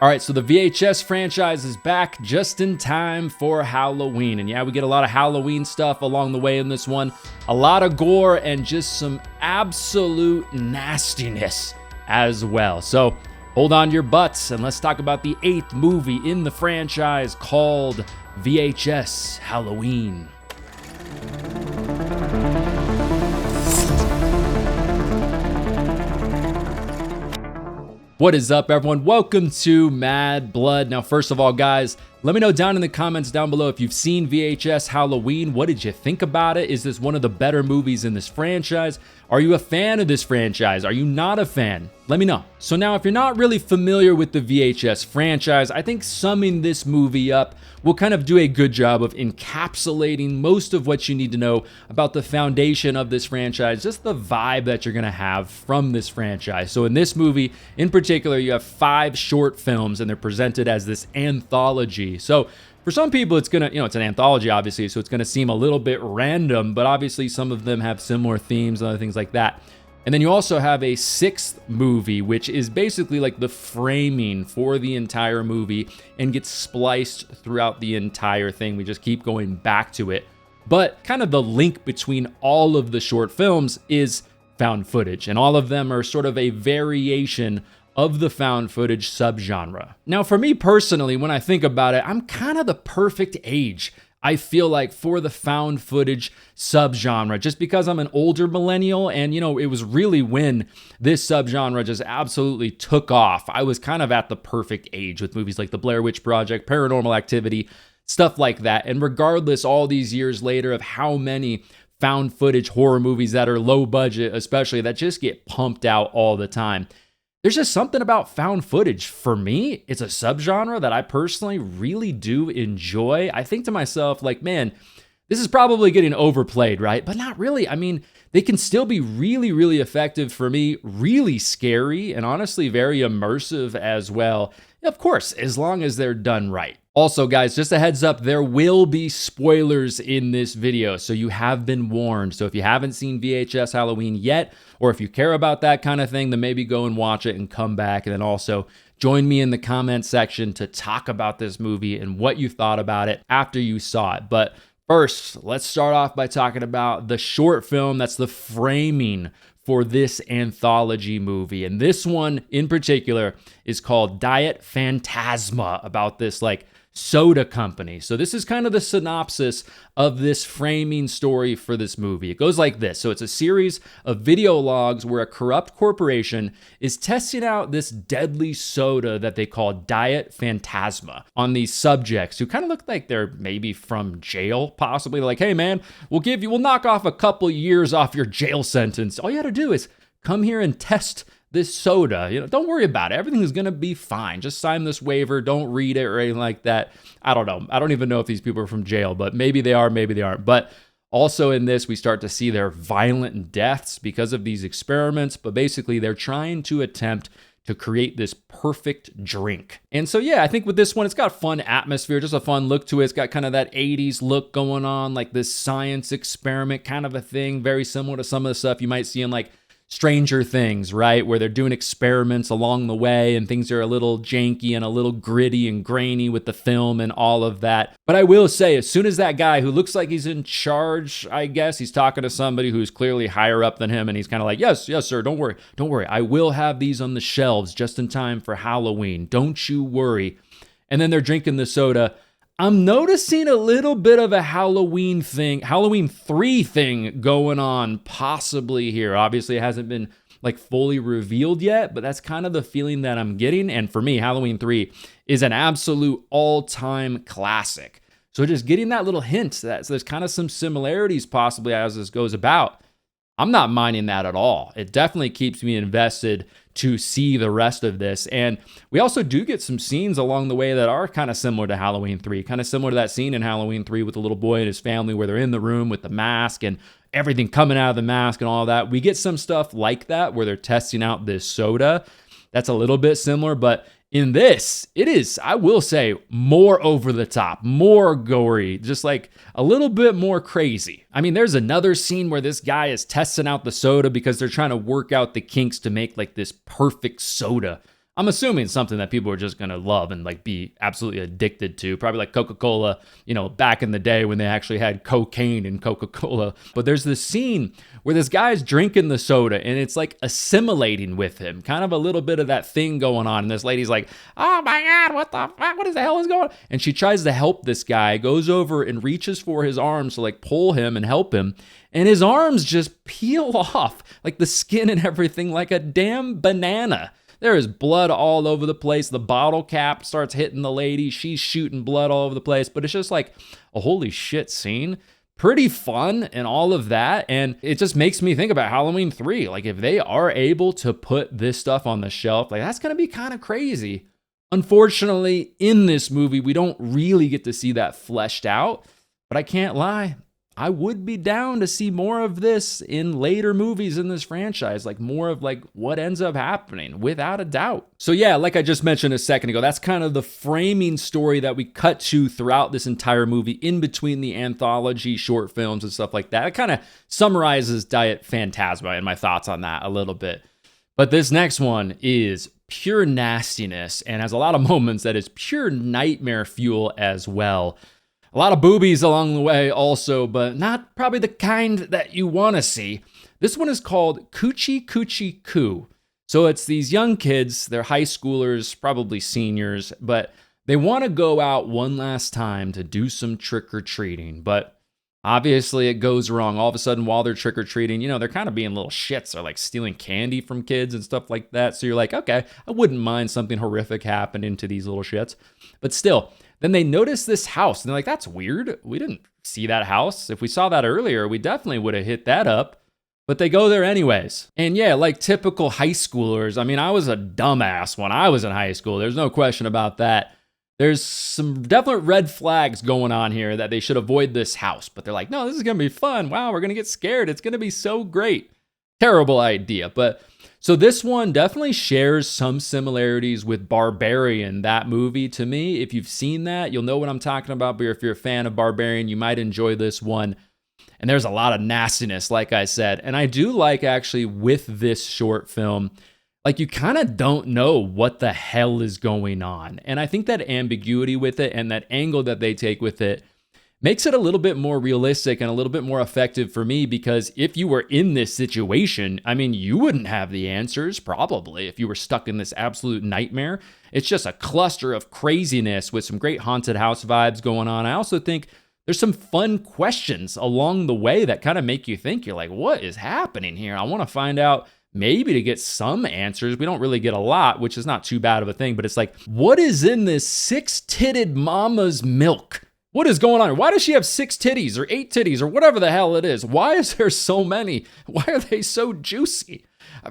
All right, so the VHS franchise is back just in time for Halloween. And yeah, we get a lot of Halloween stuff along the way in this one. A lot of gore and just some absolute nastiness as well. So hold on to your butts and let's talk about the 8th movie in the franchise called VHS Halloween. What is up, everyone? Welcome to Mad Blood. Now, first of all, guys, let me know down in the comments down below if you've seen VHS Halloween. What did you think about it? Is this one of the better movies in this franchise? Are you a fan of this franchise? Are you not a fan? Let me know. So now, if you're not really familiar with the VHS franchise, I think summing this movie up will kind of do a good job of encapsulating most of what you need to know about the foundation of this franchise, just the vibe that you're gonna have from this franchise. So in this movie, in particular, you have 5 short films and they're presented as this anthology. So for some people, it's gonna, it's an anthology, obviously, so it's gonna seem a little bit random, but obviously some of them have similar themes and other things like that. And then you also have a 6th movie, which is basically like the framing for the entire movie and gets spliced throughout the entire thing. We just keep going back to it. But kind of the link between all of the short films is found footage, and all of them are sort of a variation of the found footage subgenre. Now, for me personally, when I think about it, I'm kind of the perfect age, I feel like, for the found footage subgenre, just because I'm an older millennial and, it was really when this subgenre just absolutely took off. I was kind of at the perfect age with movies like The Blair Witch Project, Paranormal Activity, stuff like that. And regardless, all these years later, of how many found footage horror movies that are low budget, especially, that just get pumped out all the time, there's just something about found footage. For me, it's a subgenre that I personally really do enjoy. I think to myself, like, man, this is probably getting overplayed, right? But not really. I mean, they can still be really, really effective for me, really scary, and honestly very immersive as well. Of course, as long as they're done right. Also, guys, just a heads up, there will be spoilers in this video, so you have been warned. So if you haven't seen VHS Halloween yet, or if you care about that kind of thing, then maybe go and watch it and come back. And then also join me in the comment section to talk about this movie and what you thought about it after you saw it. But first, let's start off by talking about the short film that's the framing for this anthology movie. And this one in particular is called Diet Phantasma, about this soda company. So this is kind of the synopsis of this framing story for this movie. It goes like this. So it's a series of video logs where a corrupt corporation is testing out this deadly soda that they call Diet Phantasma on these subjects who kind of look like they're maybe from jail, possibly. They're like, hey man, we'll knock off a couple years off your jail sentence. All you got to do is come here and test this soda. Don't worry about it. Everything is going to be fine. Just sign this waiver. Don't read it or anything like that. I don't know. I don't even know if these people are from jail, but maybe they are, maybe they aren't. But also in this, we start to see their violent deaths because of these experiments. But basically, they're trying to attempt to create this perfect drink. And so, yeah, I think with this one, it's got fun atmosphere, just a fun look to it. It's got kind of that 80s look going on, like this science experiment kind of a thing, very similar to some of the stuff you might see in Stranger Things, right? Where they're doing experiments along the way and things are a little janky and a little gritty and grainy with the film and all of that. But I will say, as soon as that guy who looks like he's in charge, I guess, he's talking to somebody who's clearly higher up than him, and he's kind of like, yes, sir, don't worry. I will have these on the shelves just in time for Halloween. Don't you worry. And then they're drinking the soda. I'm noticing a little bit of a Halloween 3 thing going on possibly here. Obviously, it hasn't been fully revealed yet, but that's kind of the feeling that I'm getting. And for me, Halloween 3 is an absolute all-time classic. So just getting that little hint that there's kind of some similarities possibly as this goes about, I'm not minding that at all. It definitely keeps me invested to see the rest of this. And we also do get some scenes along the way that are kind of similar to Halloween 3, kind of similar to that scene in Halloween 3 with the little boy and his family where they're in the room with the mask and everything coming out of the mask and all that. We get some stuff like that where they're testing out this soda. That's a little bit similar, but in this, it is, I will say, more over the top, more gory, just a little bit more crazy. I mean, there's another scene where this guy is testing out the soda because they're trying to work out the kinks to make this perfect soda. I'm assuming something that people are just going to love and like be absolutely addicted to. Probably like Coca-Cola, back in the day when they actually had cocaine in Coca-Cola. But there's this scene where this guy's drinking the soda and it's like assimilating with him. Kind of a little bit of that thing going on. And this lady's like, oh my God, what the fuck? What the hell is going on? And she tries to help this guy, goes over and reaches for his arms to like pull him and help him. And his arms just peel off, like the skin and everything, like a damn banana. There is blood all over the place. The bottle cap starts hitting the lady. She's shooting blood all over the place. But it's just like a holy shit scene. Pretty fun and all of that. And it just makes me think about Halloween 3. Like if they are able to put this stuff on the shelf, like that's going to be kind of crazy. Unfortunately, in this movie, we don't really get to see that fleshed out. But I can't lie. I would be down to see more of this in later movies in this franchise, like more of like what ends up happening, without a doubt. So yeah, like I just mentioned a second ago, that's kind of the framing story that we cut to throughout this entire movie, in between the anthology short films and stuff like that. It kind of summarizes Diet Phantasma and my thoughts on that a little bit. But this next one is pure nastiness and has a lot of moments that is pure nightmare fuel as well. A lot of boobies along the way also, but not probably the kind that you want to see. This one is called Coochie Coochie Coo. So it's these young kids, they're high schoolers, probably seniors, but they want to go out one last time to do some trick-or-treating. But obviously it goes wrong. All of a sudden while they're trick-or-treating, they're kind of being little shits. They're like stealing candy from kids and stuff like that. So you're like, okay, I wouldn't mind something horrific happening to these little shits. But still, then they notice this house and they're like, that's weird. We didn't see that house. If we saw that earlier, we definitely would have hit that up. But they go there anyways. And yeah, like typical high schoolers, I mean, I was a dumbass when I was in high school. There's no question about that. There's some definite red flags going on here that they should avoid this house. But they're like, no, this is going to be fun. Wow, we're going to get scared. It's going to be so great. Terrible idea. But so this one definitely shares some similarities with Barbarian, that movie to me. If you've seen that, you'll know what I'm talking about. But if you're a fan of Barbarian, you might enjoy this one. And there's a lot of nastiness, like I said. And I do like actually with this short film, like you kind of don't know what the hell is going on. And I think that ambiguity with it and that angle that they take with it makes it a little bit more realistic and a little bit more effective for me, because if you were in this situation, I mean, you wouldn't have the answers probably if you were stuck in this absolute nightmare. It's just a cluster of craziness with some great haunted house vibes going on. I also think there's some fun questions along the way that kind of make you think. You're like, what is happening here? I want to find out, maybe to get some answers. We don't really get a lot, which is not too bad of a thing, but it's like, what is in this six-titted mama's milk? What is going on here? Why does she have 6 titties or 8 titties or whatever the hell it is? Why is there so many? Why are they so juicy?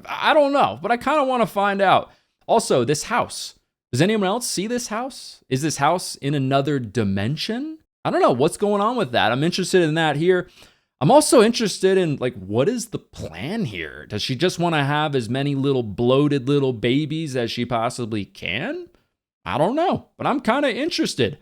I don't know, but I kind of want to find out. Also, this house. Does anyone else see this house? Is this house in another dimension? I don't know what's going on with that. I'm interested in that here. I'm also interested in, like, what is the plan here? Does she just want to have as many little bloated little babies as she possibly can? I don't know, but I'm kind of interested.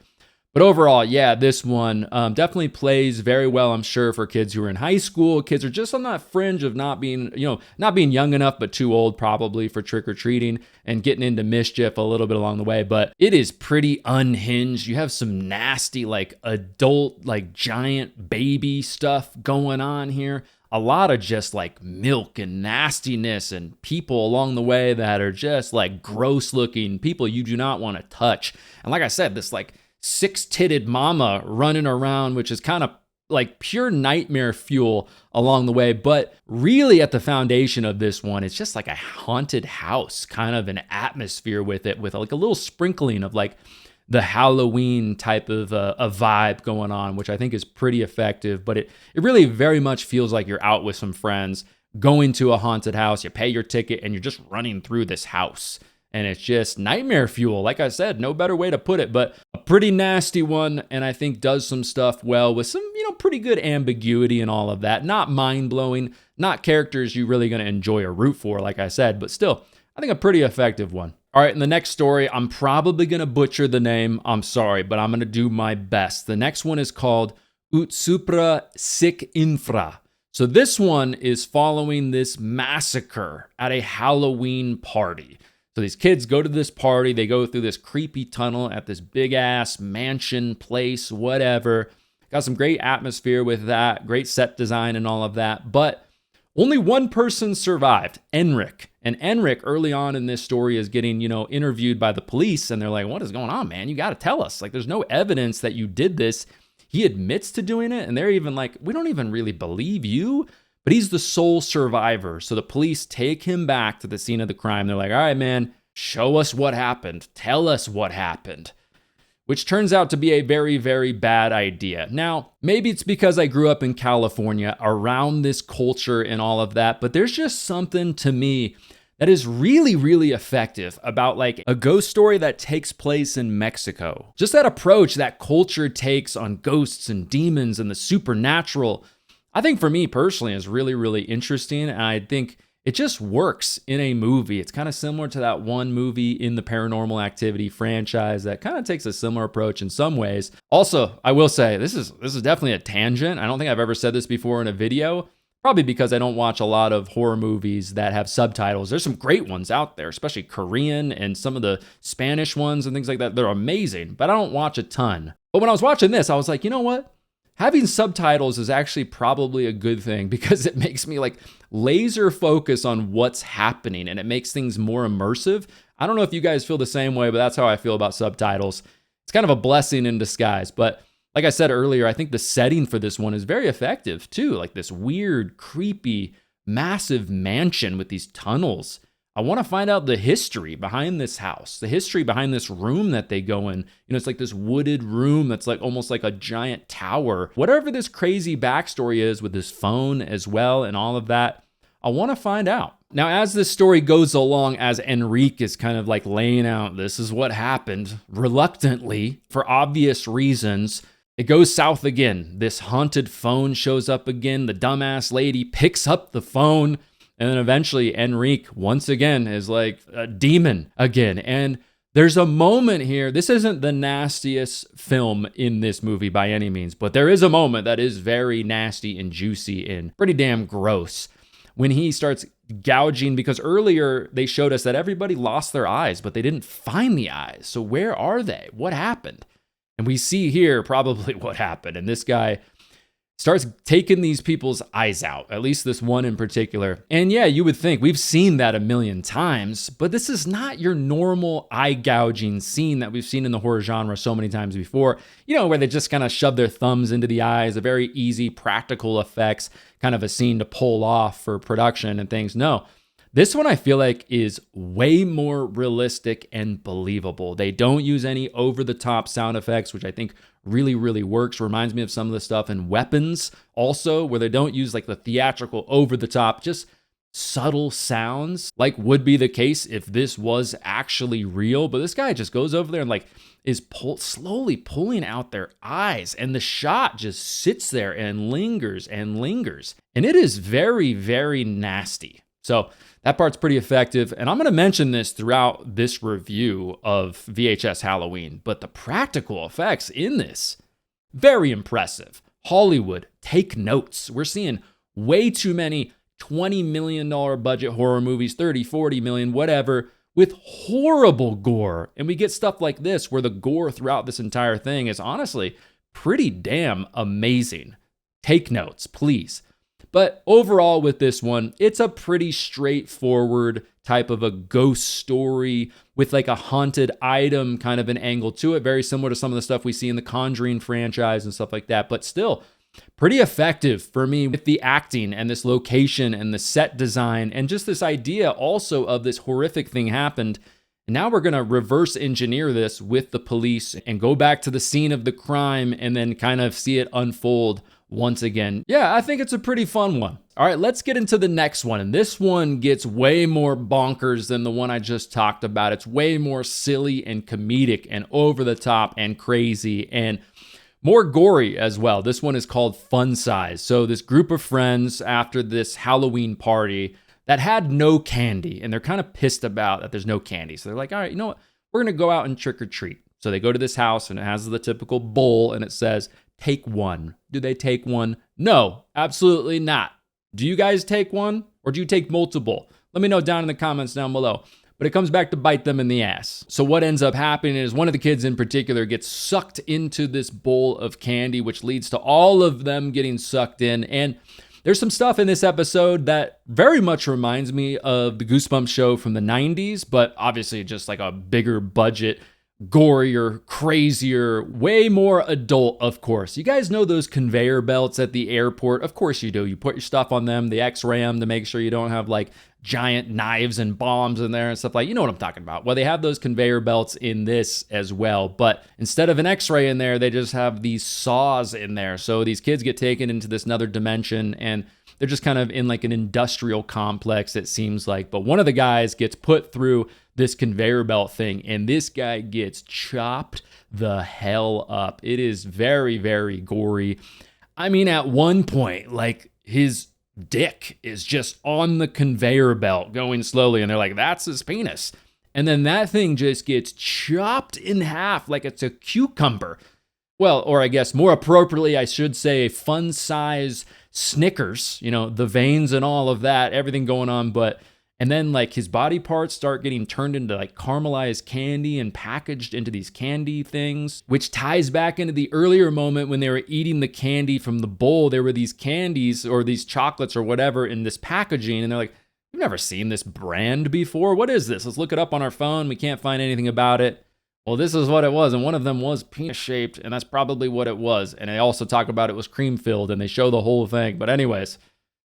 But overall, yeah, this one definitely plays very well, I'm sure, for kids who are in high school. Kids are just on that fringe of not being young enough, but too old probably for trick-or-treating and getting into mischief a little bit along the way. But it is pretty unhinged. You have some nasty, like, adult, like, giant baby stuff going on here. A lot of just, like, milk and nastiness and people along the way that are just, like, gross-looking people you do not want to touch. And like I said, this, like, 6-titted mama running around, which is kind of like pure nightmare fuel along the way. But really at the foundation of this one, it's just like a haunted house, kind of an atmosphere with it, with like a little sprinkling of like the Halloween type of a vibe going on, which I think is pretty effective. But it really very much feels like you're out with some friends, going to a haunted house, you pay your ticket, and you're just running through this house. And it's just nightmare fuel. Like I said, no better way to put it, but a pretty nasty one. And I think does some stuff well with some, pretty good ambiguity and all of that. Not mind-blowing, not characters you're really going to enjoy or root for, like I said, but still, I think a pretty effective one. All right, in the next story, I'm probably going to butcher the name. I'm sorry, but I'm going to do my best. The next one is called Ut Supra Sic Infra. So this one is following this massacre at a Halloween party. So these kids go to this party, they go through this creepy tunnel at this big ass mansion place, whatever. Got some great atmosphere with that, great set design and all of that. But only one person survived, Enric. And Enric, early on in this story, is getting, interviewed by the police. And they're like, what is going on, man? You got to tell us. Like, there's no evidence that you did this. He admits to doing it. And they're even like, we don't even really believe you. But he's the sole survivor. So the police take him back to the scene of the crime. They're like, all right, man, show us what happened. Tell us what happened. Which turns out to be a very, very bad idea. Now, maybe it's because I grew up in California around this culture and all of that, but there's just something to me that is really, really effective about like a ghost story that takes place in Mexico. Just that approach that culture takes on ghosts and demons and the supernatural, I think for me personally is really, really interesting. And I think it just works in a movie. It's kind of similar to that one movie in the Paranormal Activity franchise that kind of takes a similar approach in some ways. Also, I will say this is definitely a tangent. I don't think I've ever said this before in a video, probably because I don't watch a lot of horror movies that have subtitles. There's some great ones out there, especially Korean and some of the Spanish ones and things like that. They're amazing, but I don't watch a ton. But when I was watching this, I was like, you know what? Having subtitles is actually probably a good thing because it makes me like laser focus on what's happening and it makes things more immersive. I don't know if you guys feel the same way, but that's how I feel about subtitles. It's kind of a blessing in disguise. But like I said earlier, I think the setting for this one is very effective too. Like this weird, creepy, massive mansion with these tunnels. I want to find out the history behind this house, the history behind this room that they go in. It's like this wooded room that's like almost like a giant tower. Whatever this crazy backstory is with this phone as well and all of that, I want to find out. Now, as this story goes along, as Enrique is kind of like laying out, this is what happened, reluctantly, for obvious reasons, it goes south again. This haunted phone shows up again. The dumbass lady picks up the phone. And then eventually Enrique, once again, is like a demon again. And there's a moment here. This isn't the nastiest film in this movie by any means, but there is a moment that is very nasty and juicy and pretty damn gross when he starts gouging, because earlier they showed us that everybody lost their eyes, but they didn't find the eyes. So where are they? What happened? And we see here probably what happened. And this guy starts taking these people's eyes out, at least this one in particular. And yeah, you would think we've seen that a million times, but this is not your normal eye gouging scene that we've seen in the horror genre so many times before, where they just kind of shove their thumbs into the eyes, a very easy practical effects, kind of a scene to pull off for production and things. No, this one I feel like is way more realistic and believable. They don't use any over-the-top sound effects, which I think really, really works. Reminds me of some of the stuff in Weapons also, where they don't use like the theatrical over-the-top, just subtle sounds, like would be the case if this was actually real. But this guy just goes over there and like is slowly pulling out their eyes, and the shot just sits there and lingers and lingers. And it is very, very nasty. So that part's pretty effective. And I'm going to mention this throughout this review of VHS Halloween, but the practical effects in this, very impressive. Hollywood, take notes. We're seeing way too many $20 million budget horror movies, 30, 40 million, whatever, with horrible gore. And we get stuff like this where the gore throughout this entire thing is honestly pretty damn amazing. Take notes, please. But overall with this one, it's a pretty straightforward type of a ghost story with like a haunted item kind of an angle to it, very similar to some of the stuff we see in the Conjuring franchise and stuff like that, but still pretty effective for me with the acting and this location and the set design and just this idea also of this horrific thing happened. And now we're going to reverse engineer this with the police and go back to the scene of the crime and then kind of see it unfold once again. Yeah, I think it's a pretty fun one. All right, let's get into the next one. And this one gets way more bonkers than the one I just talked about. It's way more silly and comedic and over the top and crazy and more gory as well. This one is called Fun Size. So this group of friends after this Halloween party that had no candy, and they're kind of pissed about that there's no candy. So they're like, all right, you know what? We're going to go out and trick or treat. So they go to this house and it has the typical bowl and it says, take one. Do they take one? No, absolutely not. Do you guys take one or do you take multiple? Let me know down in the comments down below. but it comes back to bite them in the ass. So what ends up happening is one of the kids in particular gets sucked into this bowl of candy, which leads to all of them getting sucked in. And there's some stuff in this episode that very much reminds me of the Goosebumps show from the 90s, but obviously just like a bigger budget, gorier, crazier, way more adult, of course. You guys know those conveyor belts at the airport? Of course you do. You put your stuff on them, they x-ray them to make sure you don't have like giant knives and bombs in there and stuff like, you know what I'm talking about. Well, they have those conveyor belts in this as well, but instead of an x-ray in there, they just have these saws in there. So these kids get taken into this another dimension and they're just kind of in like an industrial complex, it seems like. But one of the guys gets put through this conveyor belt thing and this guy gets chopped the hell up. It is very, very gory. I mean, at one point, like his dick is just on the conveyor belt going slowly and they're like, that's his penis. And then that thing just gets chopped in half like it's a cucumber. Well, or I guess more appropriately, I should say a fun size Snickers, you know, the veins and all of that, everything going on. And then like his body parts start getting turned into like caramelized candy and packaged into these candy things, which ties back into the earlier moment when they were eating the candy from the bowl. There were these candies or these chocolates or whatever in this packaging. And they're like, we've never seen this brand before. What is this? Let's look it up on our phone. We can't find anything about it. Well, this is what it was. And one of them was penis shaped. And that's probably what it was. And they also talk about it was cream filled and they show the whole thing. But anyways,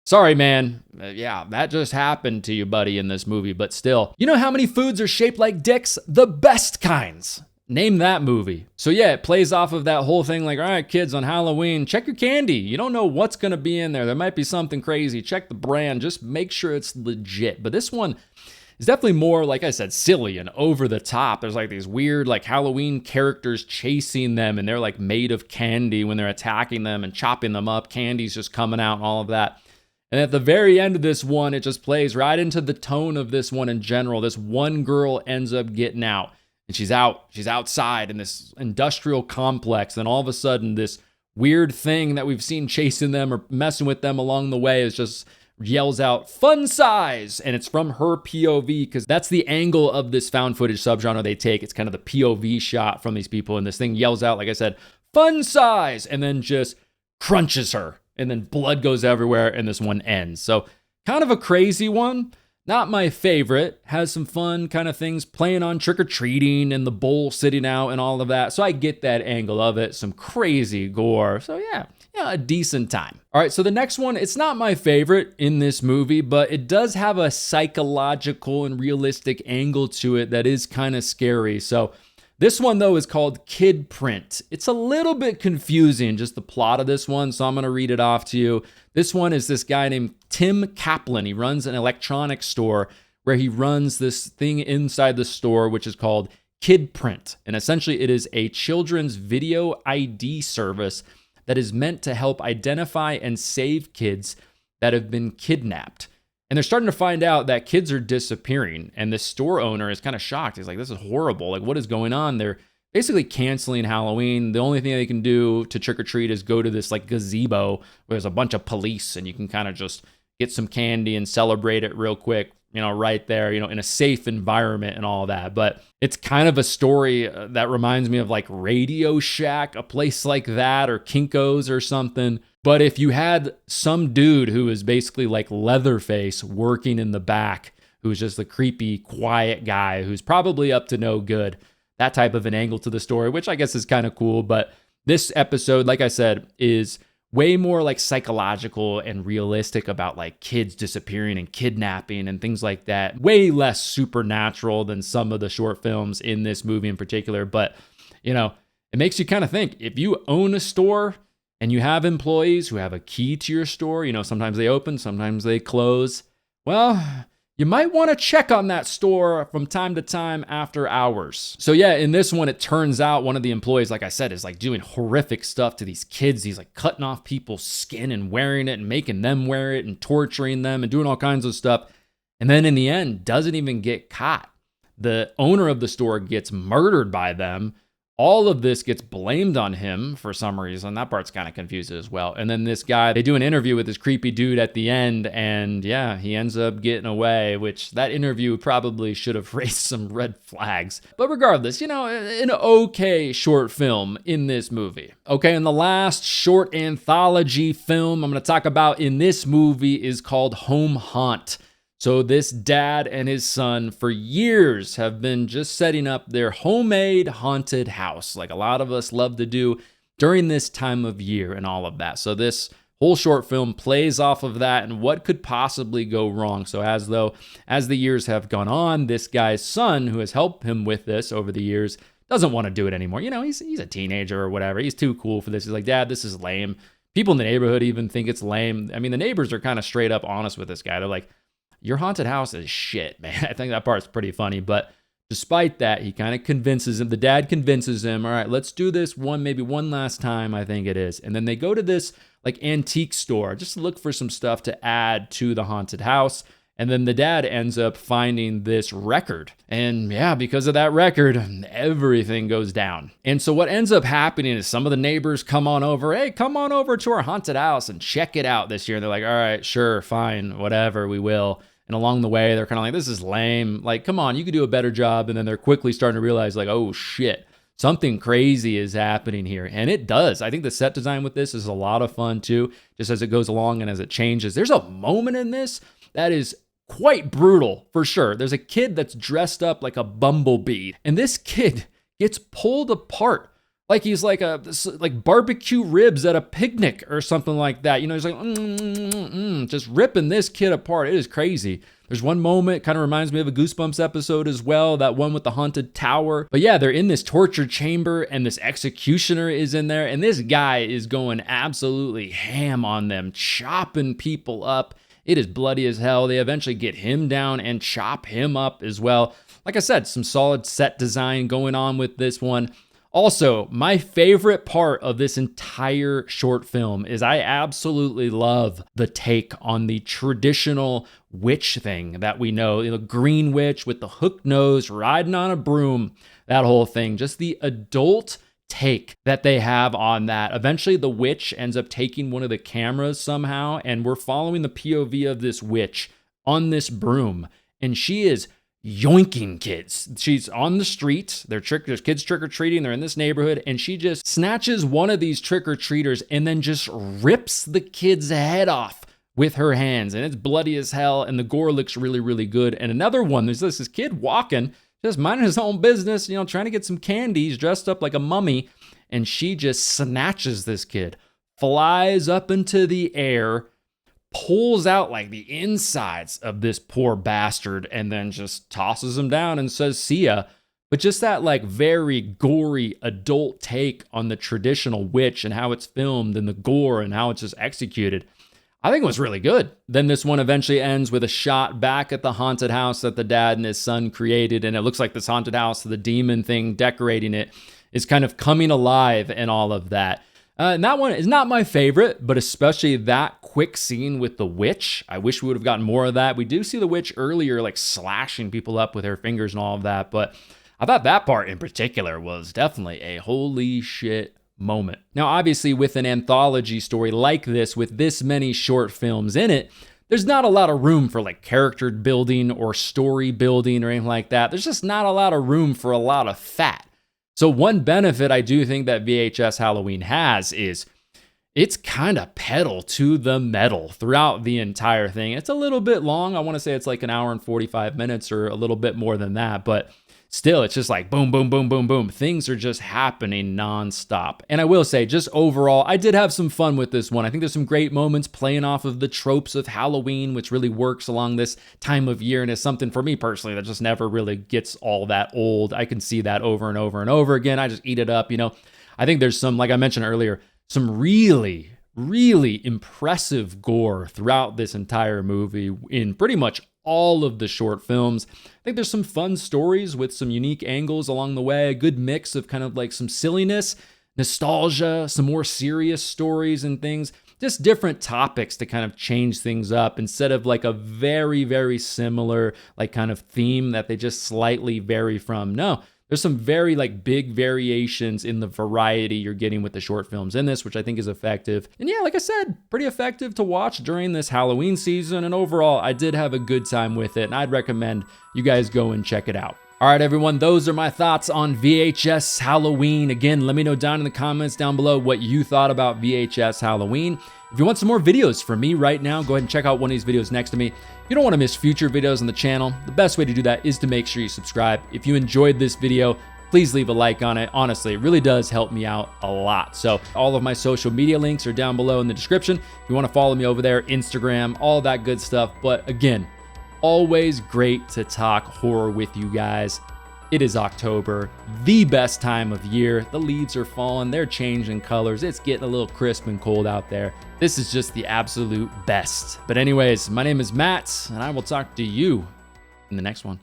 sorry, man. Yeah, that just happened to you, buddy, in this movie. But still, you know how many foods are shaped like dicks? The best kinds. Name that movie. So yeah, it plays off of that whole thing like, all right, kids, on Halloween, check your candy. You don't know what's going to be in there. There might be something crazy. Check the brand. Just make sure it's legit. But this one is definitely more, like I said, silly and over the top. There's like these weird like Halloween characters chasing them and they're like made of candy when they're attacking them and chopping them up. Candy's just coming out and all of that. And at the very end of this one, it just plays right into the tone of this one in general. This one girl ends up getting out and she's outside in this industrial complex. And all of a sudden, this weird thing that we've seen chasing them or messing with them along the way is just yells out, fun size. And it's from her POV because that's the angle of this found footage subgenre they take. It's kind of the POV shot from these people. And this thing yells out, like I said, fun size, and then just crunches her. And then blood goes everywhere and this one ends. So kind of a crazy one. Not my favorite. Has some fun kind of things playing on trick-or-treating and the bowl sitting out and all of that. So I get that angle of it. Some crazy gore. So yeah, a decent time. All right, so the next one, it's not my favorite in this movie, but it does have a psychological and realistic angle to it that is kind of scary. So this one, though, is called Kid Print. It's a little bit confusing, just the plot of this one, so I'm going to read it off to you. This one is this guy named Tim Kaplan. He runs an electronics store where he runs this thing inside the store, which is called Kid Print. And essentially, it is a children's video ID service that is meant to help identify and save kids that have been kidnapped. And they're starting to find out that kids are disappearing. And the store owner is kind of shocked. He's like, this is horrible. Like, what is going on? They're basically canceling Halloween. The only thing they can do to trick or treat is go to this like gazebo where there's a bunch of police and you can kind of just get some candy and celebrate it real quick, you know, right there, you know, in a safe environment and all that. But it's kind of a story that reminds me of like Radio Shack, a place like that, or Kinko's or something. But if you had some dude who is basically like Leatherface working in the back, who's just the creepy, quiet guy who's probably up to no good, that type of an angle to the story, which I guess is kind of cool. But this episode, like I said, is way more like psychological and realistic about like kids disappearing and kidnapping and things like that. Way less supernatural than some of the short films in this movie in particular. But, you know, it makes you kind of think, if you own a store and you have employees who have a key to your store, you know, sometimes they open, sometimes they close. Well, you might want to check on that store from time to time after hours. So yeah, in this one, it turns out one of the employees, like I said, is like doing horrific stuff to these kids. He's like cutting off people's skin and wearing it and making them wear it and torturing them and doing all kinds of stuff. And then in the end, doesn't even get caught. The owner of the store gets murdered by them All of this gets blamed on him for some reason. That part's kind of confusing as well. And then this guy, they do an interview with this creepy dude at the end, and yeah, he ends up getting away, which that interview probably should have raised some red flags. But regardless, you know, an okay short film in this movie. Okay, and the last short anthology film I'm going to talk about in this movie is called Home Haunt. So this dad and his son for years have been just setting up their homemade haunted house, like a lot of us love to do during this time of year and all of that. So this whole short film plays off of that and what could possibly go wrong. So as the years have gone on, this guy's son, who has helped him with this over the years, doesn't want to do it anymore. You know, he's a teenager or whatever. He's too cool for this. He's like, Dad, this is lame. People in the neighborhood even think it's lame. I mean, the neighbors are kind of straight up honest with this guy. They're like, your haunted house is shit, man. I think that part's pretty funny. But despite that, he kind of convinces him. The dad convinces him, all right, let's do this maybe one last time, I think it is. And then they go to this like antique store just to look for some stuff to add to the haunted house. And then the dad ends up finding this record. And yeah, because of that record, everything goes down. And so what ends up happening is some of the neighbors come on over. Hey, come on over to our haunted house and check it out this year. And they're like, all right, sure, fine, whatever, we will. And along the way, they're kind of like, this is lame. Like, come on, you could do a better job. And then they're quickly starting to realize like, oh shit, something crazy is happening here. And it does. I think the set design with this is a lot of fun too, just as it goes along and as it changes. There's a moment in this that is quite brutal for sure. There's a kid that's dressed up like a bumblebee, and this kid gets pulled apart like he's like barbecue ribs at a picnic or something like that. You know, he's like just ripping this kid apart. It is crazy. There's one moment, kind of reminds me of a Goosebumps episode as well, that one with the haunted tower. But yeah, they're in this torture chamber and this executioner is in there, and this guy is going absolutely ham on them, chopping people up. It is bloody as hell. They eventually get him down and chop him up as well. Like I said, some solid set design going on with this one. Also, my favorite part of this entire short film is I absolutely love the take on the traditional witch thing that we know. The green witch with the hooked nose, riding on a broom, that whole thing. Just the adult take that they have on that. Eventually, the witch ends up taking one of the cameras somehow, and we're following the POV of this witch on this broom, and she is yoinking kids. She's on the street. There's kids trick-or-treating. They're in this neighborhood, and she just snatches one of these trick-or-treaters and then just rips the kid's head off with her hands, and it's bloody as hell, and the gore looks really, really good. And another one, there's this kid walking, just minding his own business, you know, trying to get some candy. He's dressed up like a mummy, and she just snatches this kid, flies up into the air, pulls out like the insides of this poor bastard, and then just tosses him down and says, see ya. But just that like very gory adult take on the traditional witch and how it's filmed and the gore and how it's just executed, I think it was really good. Then this one eventually ends with a shot back at the haunted house that the dad and his son created. And it looks like this haunted house, the demon thing decorating it, is kind of coming alive and all of that. And that one is not my favorite, but especially that quick scene with the witch. I wish we would have gotten more of that. We do see the witch earlier, like slashing people up with her fingers and all of that. But I thought that part in particular was definitely a holy shit moment. Now, obviously, with an anthology story like this, with this many short films in it, there's not a lot of room for like character building or story building or anything like that. There's just not a lot of room for a lot of fat. So one benefit I do think that VHS Halloween has is it's kind of pedal to the metal throughout the entire thing. It's a little bit long. I want to say it's like an hour and 45 minutes or a little bit more than that, but still, it's just like boom, boom, boom, boom, boom. Things are just happening nonstop. And I will say, just overall, I did have some fun with this one. I think there's some great moments playing off of the tropes of Halloween, which really works along this time of year and is something for me personally that just never really gets all that old. I can see that over and over and over again. I just eat it up, you know. I think there's some, like I mentioned earlier, some really, really impressive gore throughout this entire movie in pretty much all of the short films. I think there's some fun stories with some unique angles along the way, a good mix of kind of like some silliness, nostalgia, some more serious stories and things, just different topics to kind of change things up instead of like a very, very similar like kind of theme that they just slightly vary from. No, there's some very like big variations in the variety you're getting with the short films in this, which I think is effective. And yeah, like I said, pretty effective to watch during this Halloween season. And overall, I did have a good time with it, and I'd recommend you guys go and check it out. All right, everyone, those are my thoughts on VHS Halloween. Again, let me know down in the comments down below what you thought about VHS Halloween. If you want some more videos from me right now, go ahead and check out one of these videos next to me. If you don't want to miss future videos on the channel, the best way to do that is to make sure you subscribe. If you enjoyed this video, please leave a like on it. Honestly, it really does help me out a lot. So all of my social media links are down below in the description. If you want to follow me over there, Instagram, all that good stuff. But again, always great to talk horror with you guys. It is October, the best time of year. The leaves are falling, they're changing colors. It's getting a little crisp and cold out there. This is just the absolute best. But anyways, my name is Matt, and I will talk to you in the next one.